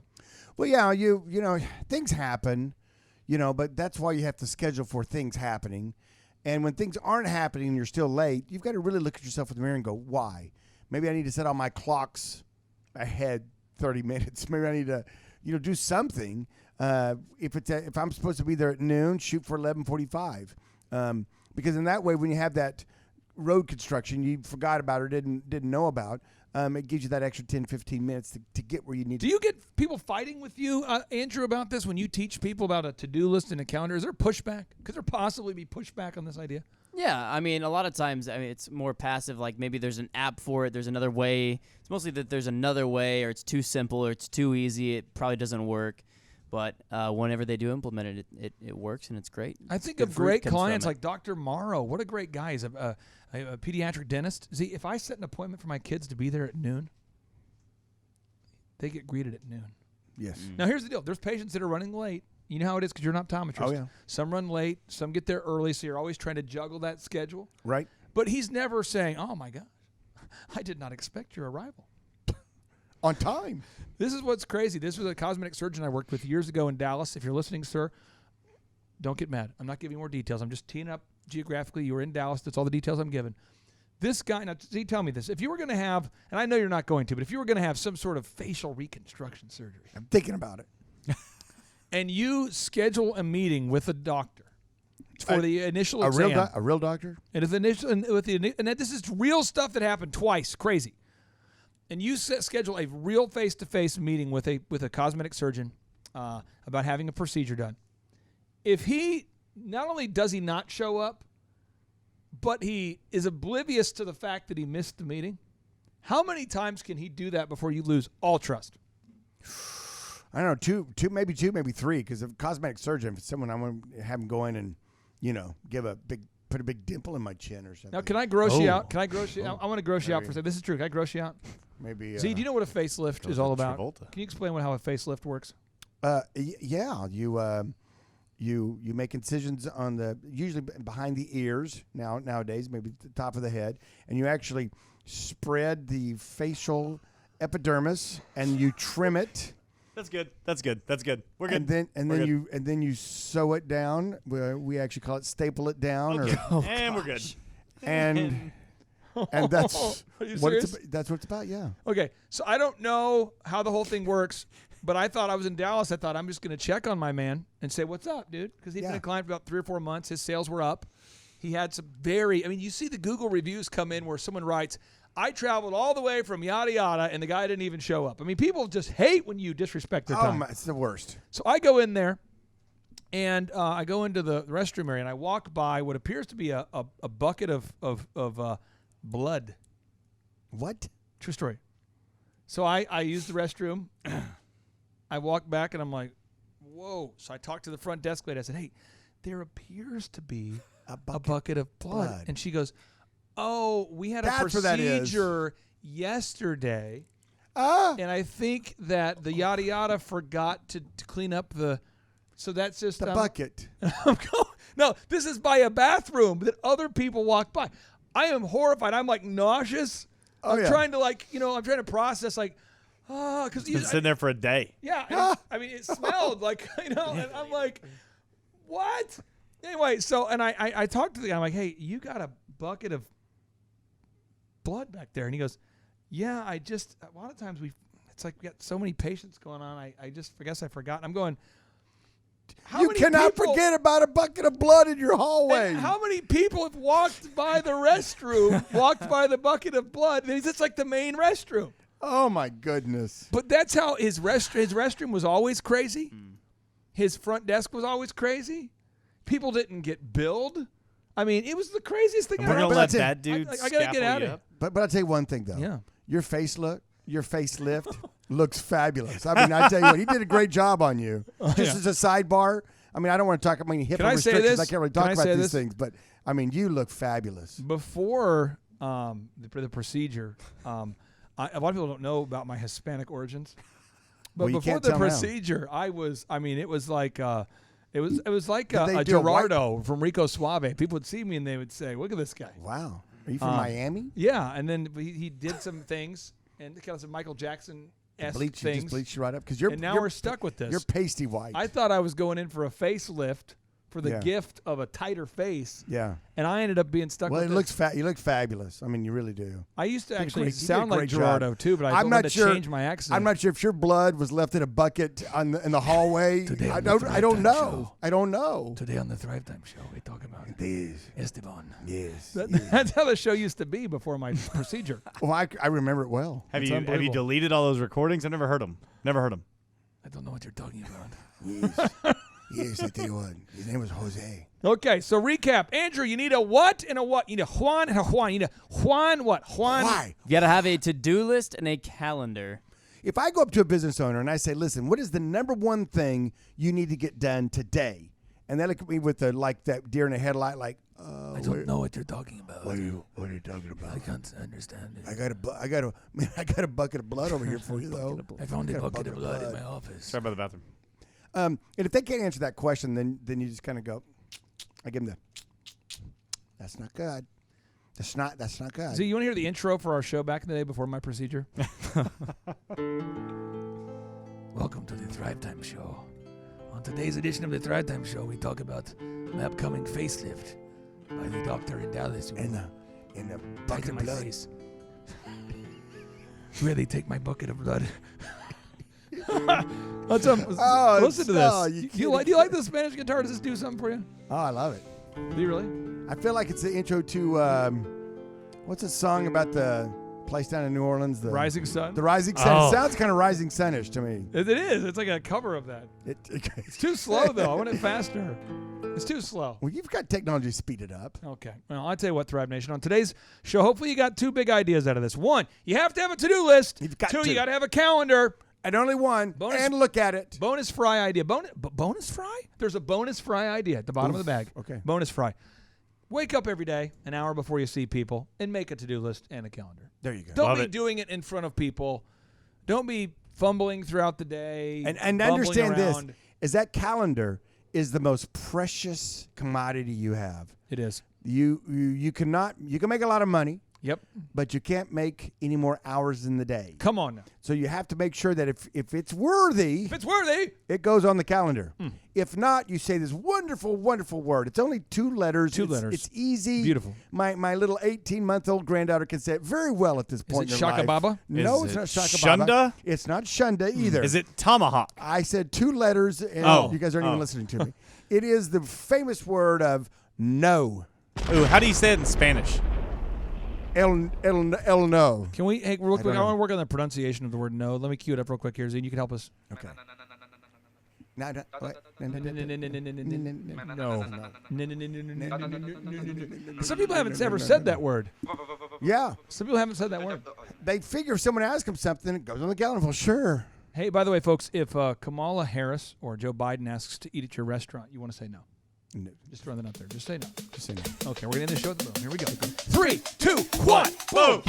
Well, yeah, you know things happen, but that's why you have to schedule for things happening. And when things aren't happening and you're still late, you've got to really look at yourself in the mirror and go, why? Maybe I need to set all my clocks ahead 30 minutes. Maybe I need to, do something. If I'm supposed to be there at noon, shoot for 11:45. Because in that way, when you have that road construction you forgot about or didn't know about, it gives you that extra 10, 15 minutes to get where you need to. Do you get people fighting with you, Andrew, about this when you teach people about a to-do list and a calendar? Is there pushback? Could there possibly be pushback on this idea? Yeah, I mean, a lot of times, it's more passive. Like maybe there's an app for it. There's another way. It's mostly that there's another way, or it's too simple, or it's too easy. It probably doesn't work. But whenever they do implement it, it works, and it's great. I think of great clients like Dr. Morrow. What a great guy. He's a pediatric dentist. See, if I set an appointment for my kids to be there at noon, they get greeted at noon. Yes. Now, here's the deal. There's patients that are running late. You know how it is because you're an optometrist. Oh, yeah. Some run late. Some get there early, so you're always trying to juggle that schedule. Right. But he's never saying, oh, my gosh, I did not expect your arrival. On time. This is what's crazy. This was a cosmetic surgeon I worked with years ago in Dallas. If you're listening, sir, don't get mad. I'm not giving more details. I'm just teeing up geographically. You were in Dallas. That's all the details I'm giving. This guy, now tell me this. If you were going to have, and I know you're not going to, but if you were going to have some sort of facial reconstruction surgery. I'm thinking about it. And you schedule a meeting with a doctor for the initial exam. A real doctor? And this is real stuff that happened twice. Crazy. And you schedule a real face-to-face meeting with a cosmetic surgeon about having a procedure done. If he not only does he not show up, but he is oblivious to the fact that he missed the meeting, how many times can he do that before you lose all trust? I don't know, two, maybe three. Because if a cosmetic surgeon, if someone I want to have him go in and put a big dimple in my chin or something. Now, can I gross you out? Can I gross you out? I want to gross you out for a second. This is true. Can I gross you out? Maybe. Z, do you know what a facelift is all about? Travolta. Can you explain how a facelift works? Yeah. You make incisions on usually behind the ears nowadays, maybe the top of the head, and you actually spread the facial epidermis and you trim it. That's good. We're good. And then you sew it down. We actually call it staple it down. Okay. And we're good. And that's what it's about. Yeah. Okay. So I don't know how the whole thing works, but I thought I was in Dallas. I thought I'm just going to check on my man and say, "What's up, dude?" Because he'd been a client for about 3 or 4 months. His sales were up. He had some you see the Google reviews come in where someone writes, "I traveled all the way from yada yada," and the guy didn't even show up. I mean, people just hate when you disrespect their time. It's the worst. So I go in there, and I go into the restroom area, and I walk by what appears to be a bucket of blood. What? True story. So I used the restroom. I walked back and I'm like, whoa. So I talked to the front desk lady. I said, hey, there appears to be a bucket of blood. And she goes, oh, we had a procedure yesterday. And I think that the yada yada forgot to clean up the. So that's just the bucket. No, this is by a bathroom that other people walk by. I am horrified. I'm like nauseous. I'm trying to I'm trying to process because it's been sitting there for a day. Yeah, I mean it smelled like and I'm like, what? Anyway, so and I talked to the guy. I'm like, hey, you got a bucket of blood back there? And he goes, yeah, a lot of times it's like we got so many patients going on. I guess I forgot. And I'm going. You cannot forget about a bucket of blood in your hallway. How many people have walked by the restroom, walked by the bucket of blood? It's like the main restroom. Oh, my goodness. But that's how his restroom was always crazy. His front desk was always crazy. People didn't get billed. I mean, it was the craziest thing ever. We're going to let that dude I got to get out of it. But I'll tell you one thing, though. Yeah. Your facelift looks fabulous. I mean, I tell you what, he did a great job on you. Just as a sidebar, I mean, I don't want to talk about HIPAA restrictions. I can't really talk about these things, but I mean, you look fabulous. Before the procedure, a lot of people don't know about my Hispanic origins, but before the procedure, it was like a Gerardo from Rico Suave. People would see me and they would say, "Look at this guy." Wow, are you from Miami? Yeah, and then he did some things. And kind of some Michael Jackson-esque things. Just bleached you right up. And now we're stuck with this. You're pasty white. I thought I was going in for a facelift for the gift of a tighter face. Yeah. And I ended up being stuck with this. Well, you look fabulous. I mean, you really do. I used to actually sound like Gerardo, too, but I had to change my accent. I'm not sure if your blood was left in a bucket in the hallway. I don't know. I don't know. Today on the Thrive Time Show, we talk about Esteban. Yes. That's how the show used to be before my procedure. Well, I remember it well. Have you deleted all those recordings? I've never heard them. I don't know what you're talking about. Yes. Yes, I tell you what. His name was Jose. Okay, so recap. Andrew, you need a what and a what? You need a Juan and a Juan. You need a Juan what? Juan. Why? You got to have a to-do list and a calendar. If I go up to a business owner and I say, listen, what is the number one thing you need to get done today? And they look at me with that deer in the headlight I don't know what you're talking about. What are you talking about? I can't understand it. I got a bucket of blood over here for you, though. I found a bucket of blood in my office. Sorry about the bathroom. And if they can't answer that question, then you just kind of go. I give them that's not good. That's not good. So you want to hear the intro for our show back in the day before my procedure? Welcome to the Thrive Time Show. On today's edition of the Thrive Time Show, we talk about my upcoming facelift by the doctor in Dallas. In the bucket of blood. Face. Where they take my bucket of blood. Listen to this. Do you like the Spanish guitar? Does this do something for you? Oh, I love it. Do you really? I feel like it's the intro to what's a song about the place down in New Orleans? The Rising Sun. The Rising Sun. It sounds kind of Rising Sun-ish to me. It is. It's like a cover of that. It's too slow though. I want it faster. It's too slow. Well, you've got technology to speed it up. Okay. Well, I'll tell you what, Thrive Nation. On today's show, hopefully you got two big ideas out of this. One, you have to have a to-do list. You got to have a calendar. And only one. And look at it. Bonus fry idea. Bonus fry? There's a bonus fry idea at the bottom of the bag. Okay. Bonus fry. Wake up every day, an hour before you see people, and make a to-do list and a calendar. There you go. Don't be doing it in front of people. Don't be fumbling throughout the day. And understand this, is that calendar is the most precious commodity you have. It is. You can make a lot of money. Yep. But you can't make any more hours in the day. Come on now. So you have to make sure that if it's worthy, it goes on the calendar. If not, you say this wonderful, wonderful word. It's only 2 letters. It's easy. Beautiful. My little 18-month-old granddaughter can say it very well at this point in her life. Shaka Baba? No, it's not Shaka Baba. Shunda? It's not Shunda either. Is it tomahawk? I said 2 letters, and you guys aren't even listening to me. It is the famous word of no. Ooh, how do you say it in Spanish? El no. Can we, hey, real quick, I want to work on the pronunciation of the word no. Let me cue it up real quick here, Zine. You can help us. Okay. No. Some people haven't ever said that word. Yeah. Some people haven't said that word. They figure if someone asks them something, it goes on the calendar. Well, sure. Hey, by the way, folks, if Kamala Harris or Joe Biden asks to eat at your restaurant, you want to say no. No. Just throwing that out there. Just say no. Just say no. Okay, we're going to end the show at the boom. Here we go. 3, 2, 1, boom!